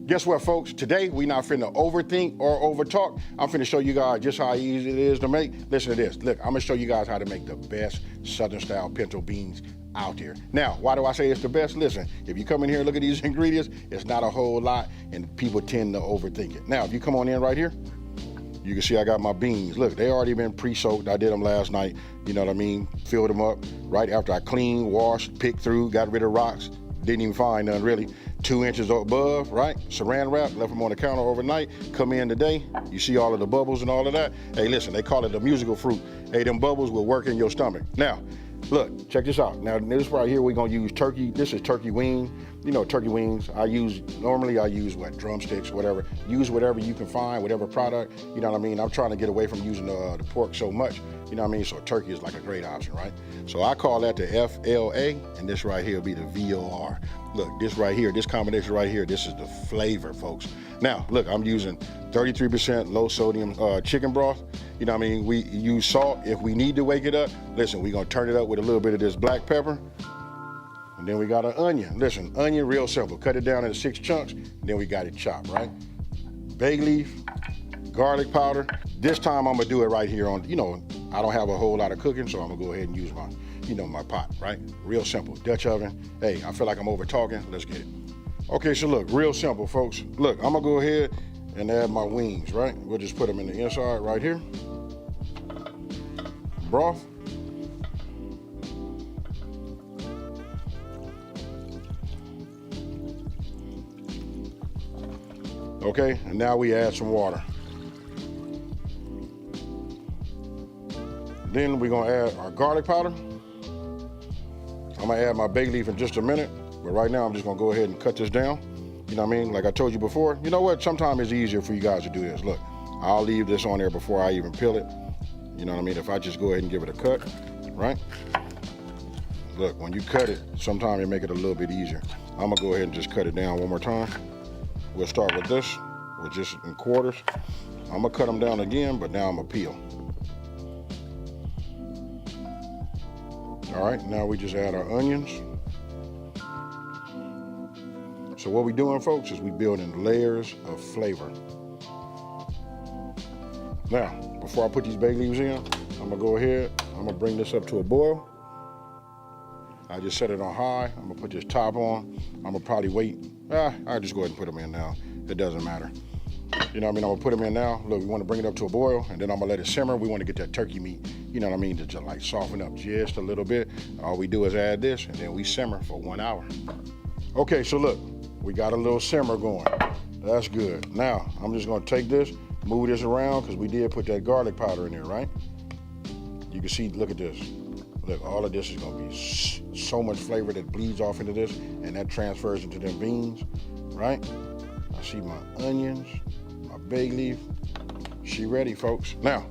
Guess what, folks? Today, we not finna overthink or overtalk. I'm finna show you guys just how easy it is to make. Listen to this. Look, I'm gonna show you guys how to make the best Southern-style pinto beans out there. Now, why do I say it's the best? Listen, if you come in here and look at these ingredients, it's not a whole lot, and people tend to overthink it. Now, if you come on in right here, you can see I got my beans. Look, they already been pre-soaked. I did them last night, you know what I mean? Filled them up right after I cleaned, washed, picked through, got rid of rocks. Didn't even find none really. 2 inches above, right? Saran wrap, left them on the counter overnight. Come in today, you see all of the bubbles and all of that. Hey, listen, they call it the musical fruit. Hey, them bubbles will work in your stomach. Now, look, check this out. Now, this right here, we're gonna use turkey. This is turkey wing. You know, turkey wings, normally I use what, drumsticks, whatever. Use whatever you can find, whatever product, you know what I mean? I'm trying to get away from using the pork so much, you know what I mean? So turkey is like a great option, right? So I call that the FLA, and this right here will be the VOR. Look, this right here, this combination right here, this is the flavor, folks. Now, look, I'm using 33% low sodium chicken broth. You know what I mean? We use salt if we need to wake it up. Listen, we're gonna turn it up with a little bit of this black pepper. And then we got an onion. Listen, onion, real simple. Cut it down into 6 chunks, and then we got it chopped, right? Bay leaf, garlic powder. This time I'm gonna do it right here on, you know, I don't have a whole lot of cooking, so I'm gonna go ahead and use my, you know, my pot, right? Real simple, Dutch oven. Hey, I feel like I'm over talking, let's get it. Okay, so look, real simple, folks. Look, I'm gonna go ahead and add my wings, right? We'll just put them in the inside right here. Broth. Okay, and now we add some water. Then we're gonna add our garlic powder. I'm gonna add my bay leaf in just a minute, but right now I'm just gonna go ahead and cut this down. You know what I mean? Like I told you before, you know what? Sometimes it's easier for you guys to do this. Look, I'll leave this on there before I even peel it. You know what I mean? If I just go ahead and give it a cut, right? Look, when you cut it, sometimes it make it a little bit easier. I'm gonna go ahead and just cut it down one more time. We'll start with this, or just in quarters. I'm gonna cut them down again, but now I'm gonna peel. All right, now we just add our onions. So what we doing, folks, is we building layers of flavor. Now, before I put these bay leaves in, I'm gonna go ahead, I'm gonna bring this up to a boil. I just set it on high. I'm gonna put this top on. I'm gonna probably wait. I'll just go ahead and put them in now. It doesn't matter. You know what I mean? I'm gonna put them in now. Look, we wanna bring it up to a boil, and then I'm gonna let it simmer. We wanna get that turkey meat, you know what I mean, to just like soften up just a little bit. All we do is add this, and then we simmer for 1 hour. Okay, so look, we got a little simmer going. That's good. Now, I'm just gonna take this, move this around, because we did put that garlic powder in there, right? You can see, look at this. Look, all of this is gonna be so much flavor that bleeds off into this, and that transfers into them beans, right? I see my onions, my bay leaf. She ready, folks. Now,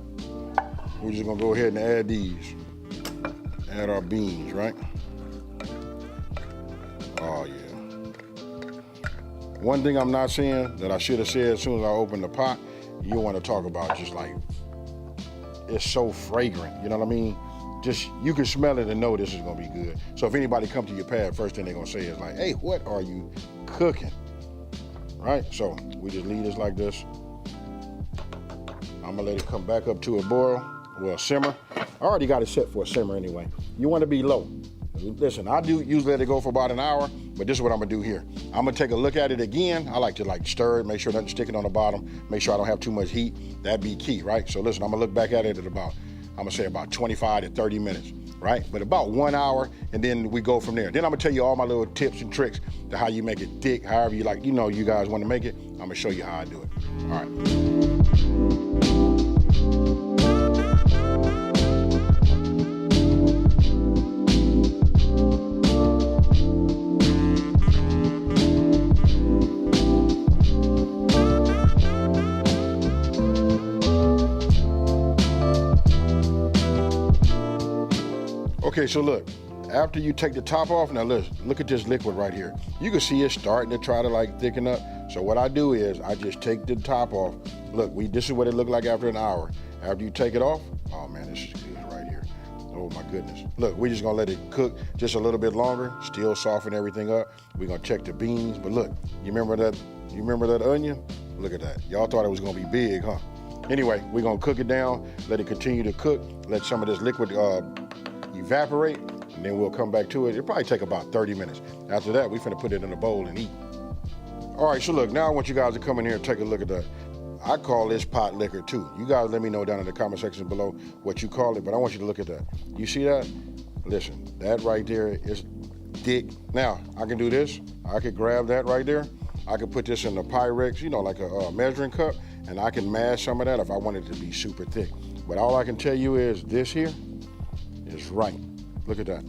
we're just gonna go ahead and add these. Add our beans, right? Oh yeah. One thing I'm not saying that I should have said as soon as I opened the pot, you wanna talk about just like, it's so fragrant, you know what I mean? Just, you can smell it and know this is gonna be good. So if anybody come to your pad, first thing they're gonna say is like, hey, what are you cooking? Right, so we just leave this like this. I'm gonna let it come back up to a boil, well, simmer. I already got it set for a simmer anyway. You wanna be low. Listen, I do usually let it go for about an hour, but this is what I'm gonna do here. I'm gonna take a look at it again. I like to like stir it, make sure nothing's sticking on the bottom, make sure I don't have too much heat. That'd be key, right? So listen, I'm gonna look back at it at about, I'm gonna say about 25 to 30 minutes, right? But about 1 hour, and then we go from there. Then I'm gonna tell you all my little tips and tricks to how you make it thick, however you like, you know, you guys wanna make it. I'm gonna show you how I do it. All right. Okay, so look, after you take the top off, now look at this liquid right here. You can see it starting to try to like thicken up. So what I do is I just take the top off. Look, this is what it looked like after an hour. After you take it off, oh man, this is good right here. Oh my goodness. Look, we're just gonna let it cook just a little bit longer, still soften everything up. We're gonna check the beans, but look, you remember that You remember that onion? Look at that. Y'all thought it was gonna be big, huh? Anyway, we're gonna cook it down, let it continue to cook, let some of this liquid evaporate, and then we'll come back to it. It'll probably take about 30 minutes. After that, we finna put it in a bowl and eat. All right, so look, now I want you guys to come in here and take a look at that. I call this pot liquor too. You guys let me know down in the comment section below what you call it, but I want you to look at that. You see that? Listen, that right there is thick. Now, I can do this. I could grab that right there. I could put this in the Pyrex, you know, like a measuring cup, and I can mash some of that if I want it to be super thick. But all I can tell you is this here is right. Look at that.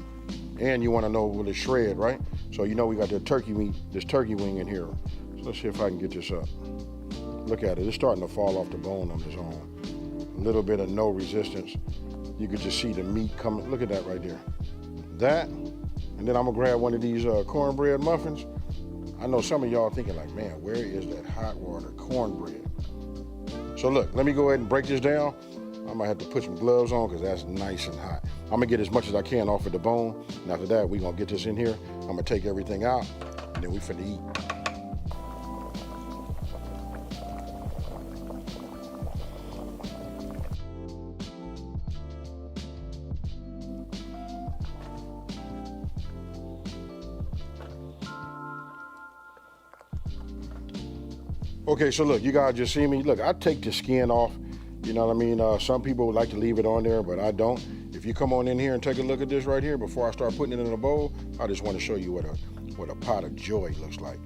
And you want to know will it shred, right? So you know we got the turkey meat, this turkey wing in here. So let's see if I can get this up. Look at it, it's starting to fall off the bone on its own. A little bit of no resistance. You could just see the meat coming. Look at that right there. That, and then I'm gonna grab one of these cornbread muffins. I know some of y'all thinking like, man, where is that hot water cornbread? So look, let me go ahead and break this down. I might have to put some gloves on because that's nice and hot. I'm gonna get as much as I can off of the bone. And after that, we're gonna get this in here. I'm gonna take everything out, and then we finna eat. Okay, so look, you guys just see me. Look, I take the skin off. You know what I mean? Some people would like to leave it on there, but I don't. If you come on in here and take a look at this right here before I start putting it in a bowl, I just want to show you what a pot of joy looks like.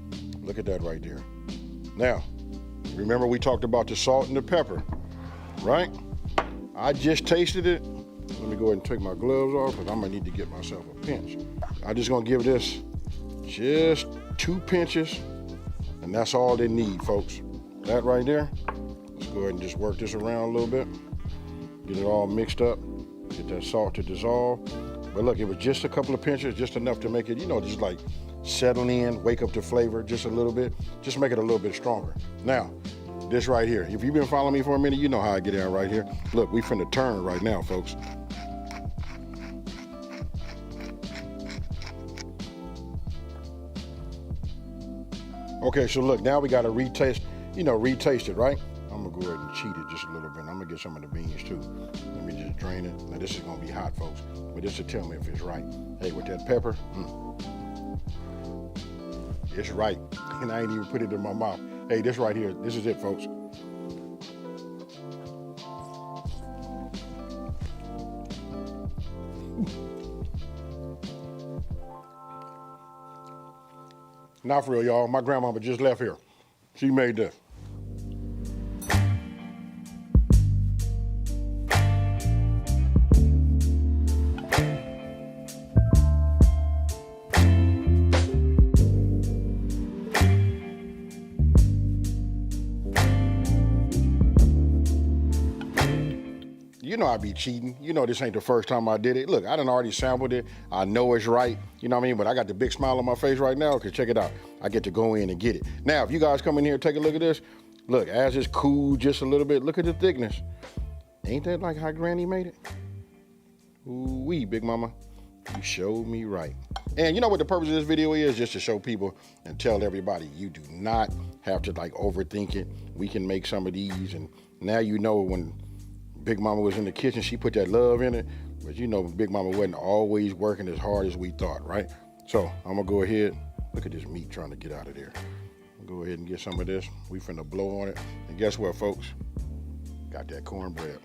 Look at that right there. Now, remember we talked about the salt and the pepper, right? I just tasted it. Let me go ahead and take my gloves off because I'm gonna need to get myself a pinch. I'm just gonna give this just 2 pinches, and that's all they need, folks. That right there. Let's go ahead and just work this around a little bit. Get it all mixed up. Get that salt to dissolve. But look, it was just a couple of pinches, just enough to make it, you know, just like settle in, wake up the flavor just a little bit. Just make it a little bit stronger. Now, this right here. If you've been following me for a minute, you know how I get in right here. Look, we finna turn right now, folks. Okay, so look, now we gotta retaste it, right? I'm gonna go ahead and cheat it just a little bit. I'm gonna get some of the beans too. Let me just drain it. Now this is gonna be hot, folks, but this will tell me if it's right. Hey, with that pepper, it's right. And I ain't even put it in my mouth. Hey, this right here, this is it, folks. Not for real, y'all. My grandmama just left here. She made this. You know I be cheating. You know this ain't the first time I did it. Look, I done already sampled it. I know it's right. You know what I mean? But I got the big smile on my face right now because check it out. I get to go in and get it. Now, if you guys come in here and take a look at this, look, as it's cooled just a little bit, look at the thickness. Ain't that like how Granny made it? Ooh-wee, Big Mama. You showed me right. And you know what the purpose of this video is? Just to show people and tell everybody you do not have to like overthink it. We can make some of these, and now you know when Big Mama was in the kitchen, she put that love in it. But you know, Big Mama wasn't always working as hard as we thought, right? So I'm gonna go ahead, look at this meat trying to get out of there. Go ahead and get some of this. We finna blow on it. And guess what, folks? Got that cornbread.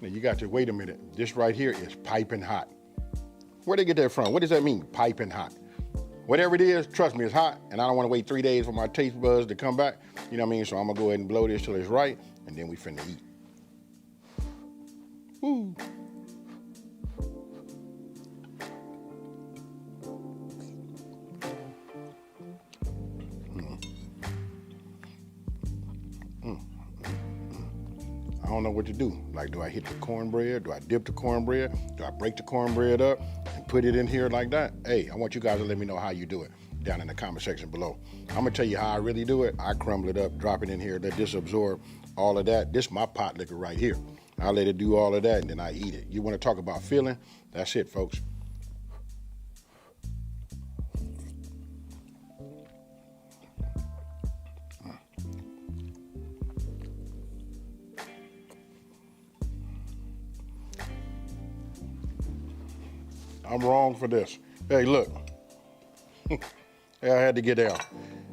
Now you got to wait a minute. This right here is piping hot. Where'd they get that from? What does that mean, piping hot? Whatever it is, trust me, it's hot, and I don't want to wait 3 days for my taste buds to come back. You know what I mean? So I'm gonna go ahead and blow this till it's right, and then we finna eat. Woo. I don't know what to do. Like, do I hit the cornbread? Do I dip the cornbread? Do I break the cornbread up and put it in here like that? Hey, I want you guys to let me know how you do it down in the comment section below. I'm gonna tell you how I really do it. I crumble it up, drop it in here, let this absorb all of that. This is my pot liquor right here. I let it do all of that and then I eat it. You wanna talk about feeling? That's it, folks. I'm wrong for this. Hey, look. I had to get down.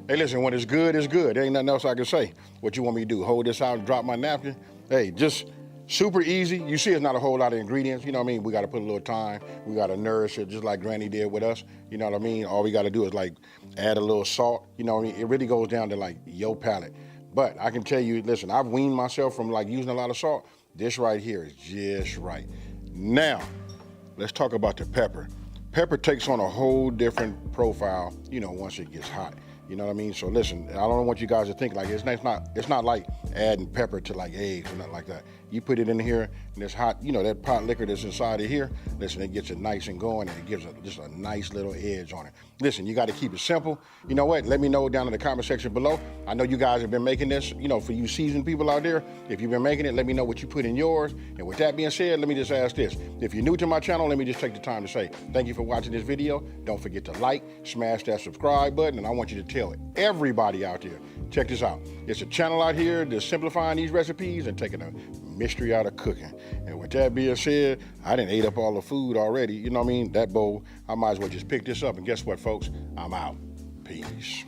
Hey, listen, when it's good, it's good. There ain't nothing else I can say. What you want me to do, hold this out and drop my napkin? Hey, just super easy. You see it's not a whole lot of ingredients, you know what I mean? We gotta put a little time. We gotta nourish it just like Granny did with us, you know what I mean? All we gotta do is like add a little salt, you know what I mean? It really goes down to like your palate. But I can tell you, listen, I've weaned myself from like using a lot of salt. This right here is just right. Now, let's talk about the pepper. Pepper takes on a whole different profile, you know, once it gets hot. You know what I mean? So listen, I don't want you guys to think like it's not like adding pepper to like eggs or nothing like that. You put it in here and it's hot, you know, that pot liquor that's inside of here, listen, it gets it nice and going and it gives just a nice little edge on it. Listen, you got to keep it simple. You know what? Let me know down in the comment section below. I know you guys have been making this, you know, for you seasoned people out there. If you've been making it, let me know what you put in yours. And with that being said, let me just ask this. If you're new to my channel, let me just take the time to say thank you for watching this video. Don't forget to like, smash that subscribe button, and I want you to tell everybody out there, check this out. It's a channel out here that's simplifying these recipes and taking a mystery out of cooking. And with that being said, I done ate up all the food already. You know what I mean? That bowl, I might as well just pick this up. And guess what, folks? I'm out. Peace.